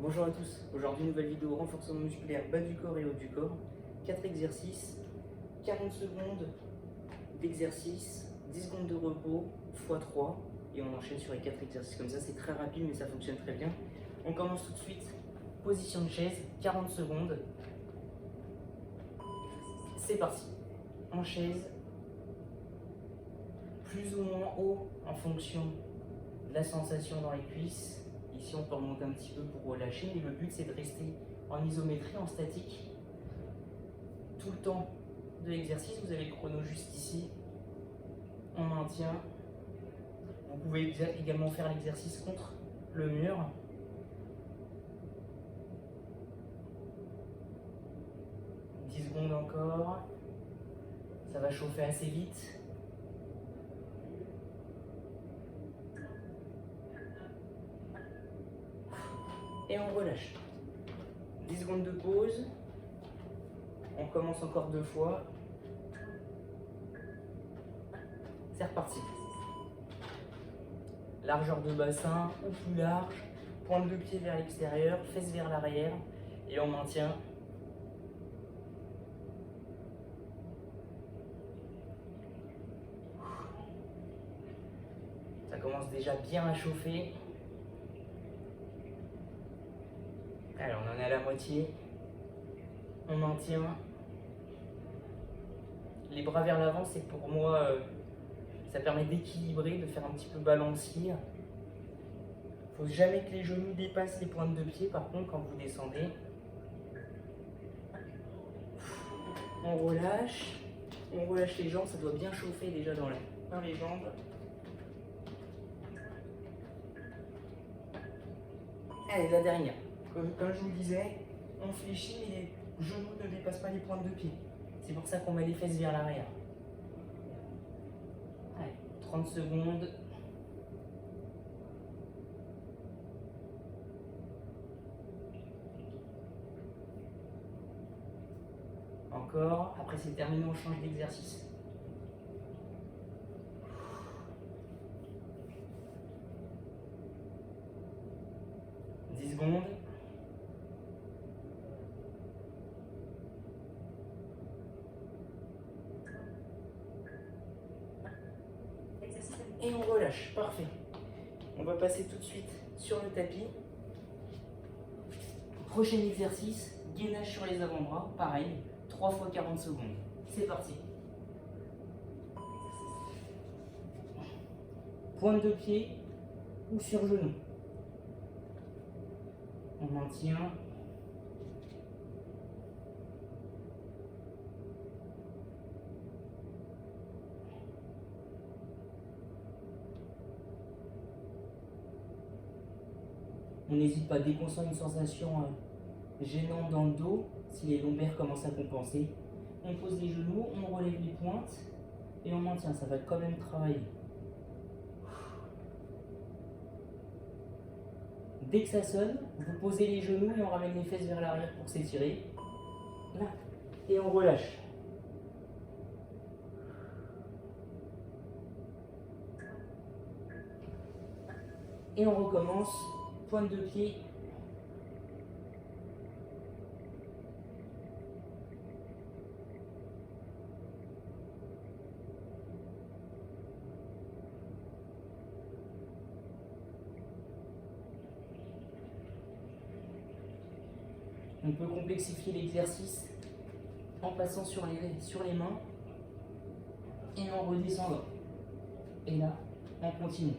Bonjour à tous, aujourd'hui nouvelle vidéo renforcement musculaire bas du corps et haut du corps. 4 exercices, 40 secondes d'exercice, 10 secondes de repos, x 3 et on enchaîne sur les 4 exercices comme ça, c'est très rapide mais ça fonctionne très bien. On commence tout de suite, position de chaise, 40 secondes. C'est parti, en chaise, plus ou moins haut en fonction de la sensation dans les cuisses. Ici, on peut remonter un petit peu pour relâcher, mais le but c'est de rester en isométrie, en statique, tout le temps de l'exercice. Vous avez le chrono juste ici. On maintient. Vous pouvez également faire l'exercice contre le mur. « 10 secondes encore. Ça va chauffer assez vite. Et on relâche. 10 secondes de pause. On commence encore 2 fois. C'est reparti. Largeur de bassin ou plus large. Pointe de pied vers l'extérieur, fesses vers l'arrière. Et on maintient. Ça commence déjà bien à chauffer. Alors on en est à la moitié. On maintient. Les bras vers l'avant, c'est pour moi, ça permet d'équilibrer, de faire un petit peu balancier. Il ne faut jamais que les genoux dépassent les pointes de pied, par contre, quand vous descendez. On relâche les jambes, ça doit bien chauffer déjà dans les jambes. Allez, la dernière. Comme je vous le disais, on fléchit, mais les genoux ne dépassent pas les pointes de pied. C'est pour ça qu'on met les fesses vers l'arrière. Allez, 30 secondes. Encore. Après c'est terminé, on change d'exercice. « 10 secondes. Et on relâche, parfait. On va passer tout de suite sur le tapis. Prochain exercice, gainage sur les avant-bras, pareil, 3 fois 40 secondes. C'est parti. Pointe de pied ou sur genou. On maintient. On n'hésite pas, dès qu'on sent une sensation gênante dans le dos, si les lombaires commencent à compenser, on pose les genoux, on relève les pointes et on maintient, ça va quand même travailler. Dès que ça sonne, vous posez les genoux et on ramène les fesses vers l'arrière pour s'étirer. Là, et on relâche. Et on recommence, pointe de pied. On peut complexifier l'exercice en passant sur les mains et en redescendant. Et là, on continue.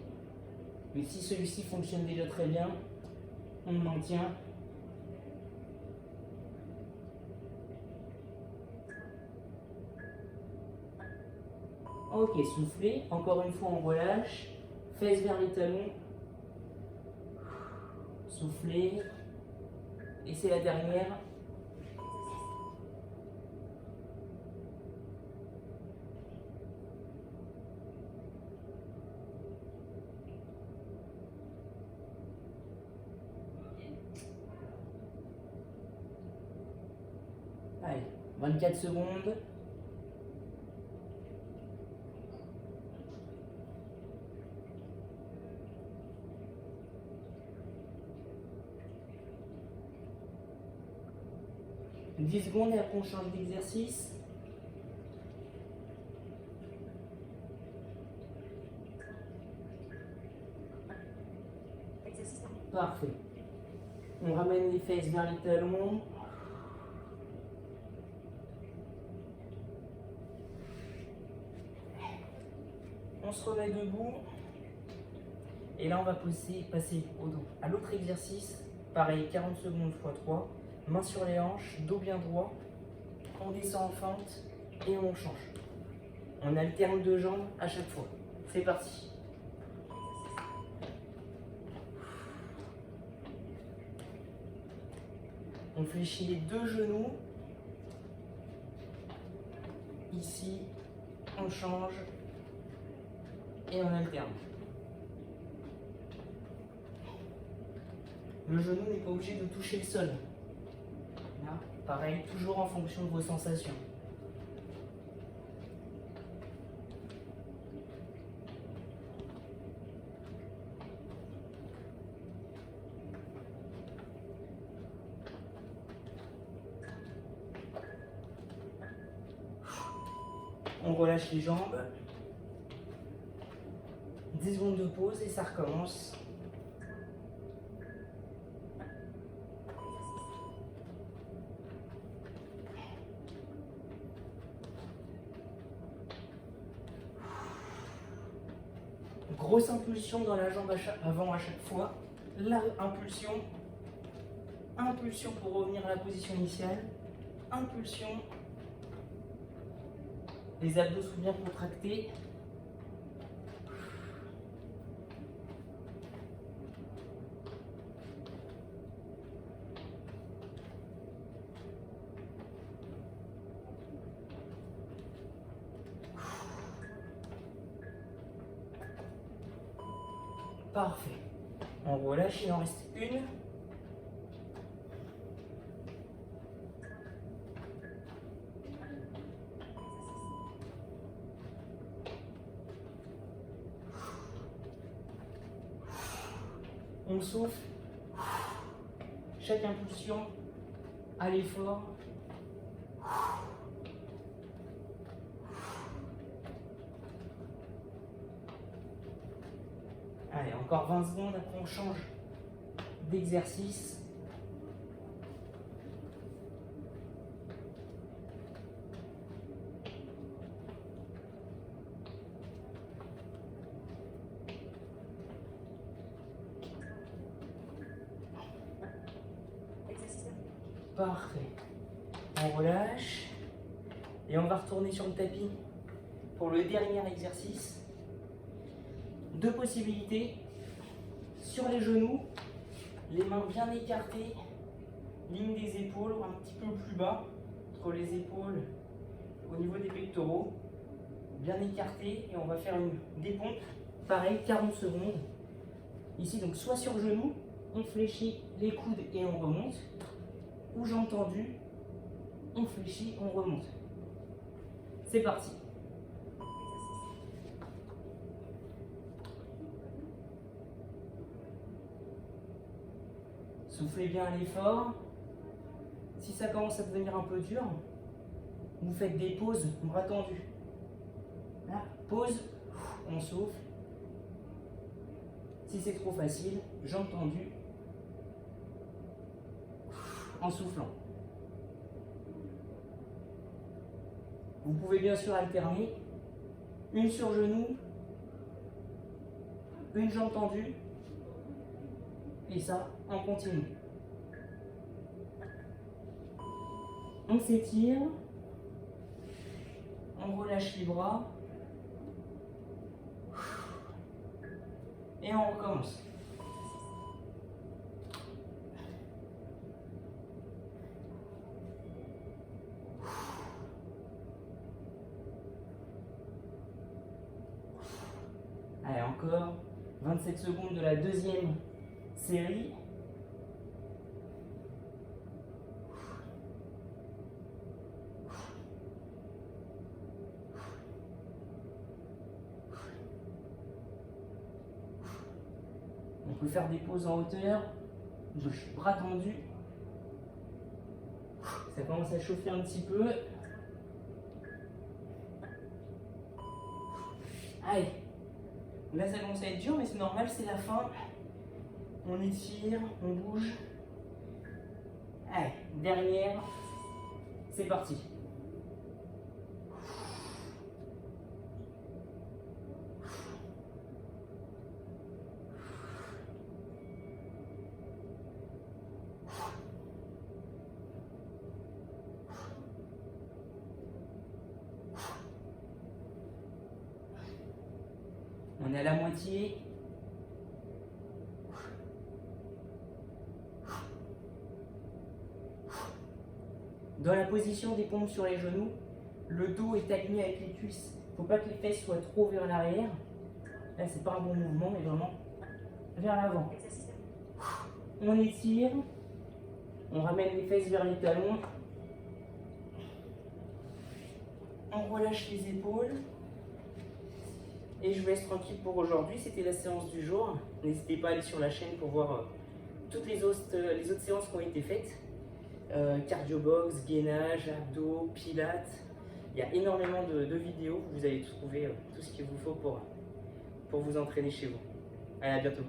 Mais si celui-ci fonctionne déjà très bien, on maintient. Ok, soufflez. Encore une fois, on relâche. Fesses vers les talons. Soufflez. Et c'est la dernière. Allez, 24 secondes. 10 secondes et après on change d'exercice. Parfait. On ramène les fesses vers les talons. On se remet debout. Et là, on va passer à l'autre exercice. Pareil, 40 secondes x 3. Main sur les hanches, dos bien droit. On descend en fente et on change. On alterne deux jambes à chaque fois. C'est parti. On fléchit les deux genoux. Ici, on change et on alterne. Le genou n'est pas obligé de toucher le sol. Là, pareil, toujours en fonction de vos sensations. On relâche les jambes. 10 secondes de pause et ça recommence. Grosse impulsion dans la jambe avant à chaque fois. La impulsion. Impulsion pour revenir à la position initiale. Impulsion. Les abdos sont bien contractés. Parfait. On relâche, il en reste une. On souffle. Chaque impulsion à l'effort. Allez, encore 20 secondes, après on change d'exercice. Parfait. On relâche. Et on va retourner sur le tapis pour le dernier exercice. Deux possibilités. Sur les genoux, les mains bien écartées, ligne des épaules, un petit peu plus bas, entre les épaules, au niveau des pectoraux, bien écartées, et on va faire une dépompe, pareil, 40 secondes. Ici, donc soit sur genou, on fléchit les coudes et on remonte, ou jambes tendues, on fléchit, on remonte. C'est parti. Soufflez bien à l'effort. Si ça commence à devenir un peu dur, vous faites des pauses, bras tendus. Là, pause, on souffle. Si c'est trop facile, jambes tendues, en soufflant. Vous pouvez bien sûr alterner. Une sur genou, une jambe tendue, et ça, on continue. On s'étire, on relâche les bras, et on recommence. Allez, encore 27 secondes de la deuxième série. On peut faire des pauses en hauteur, bras tendus. Ça commence à chauffer un petit peu. Allez. Là, ça commence à être dur, mais c'est normal, c'est la fin. On étire, on bouge. Allez, dernière. C'est parti. On est à la moitié. Dans la position des pompes sur les genoux, le dos est aligné avec les cuisses. Il ne faut pas que les fesses soient trop vers l'arrière. Là, c'est pas un bon mouvement, mais vraiment vers l'avant. On étire. On ramène les fesses vers les talons. On relâche les épaules. Et je vous laisse tranquille pour aujourd'hui. C'était la séance du jour. N'hésitez pas à aller sur la chaîne pour voir toutes les autres séances qui ont été faites. Cardio box, gainage, abdos, pilates. Il y a énormément de vidéos. Vous allez trouver tout ce qu'il vous faut pour vous entraîner chez vous. Allez, à bientôt.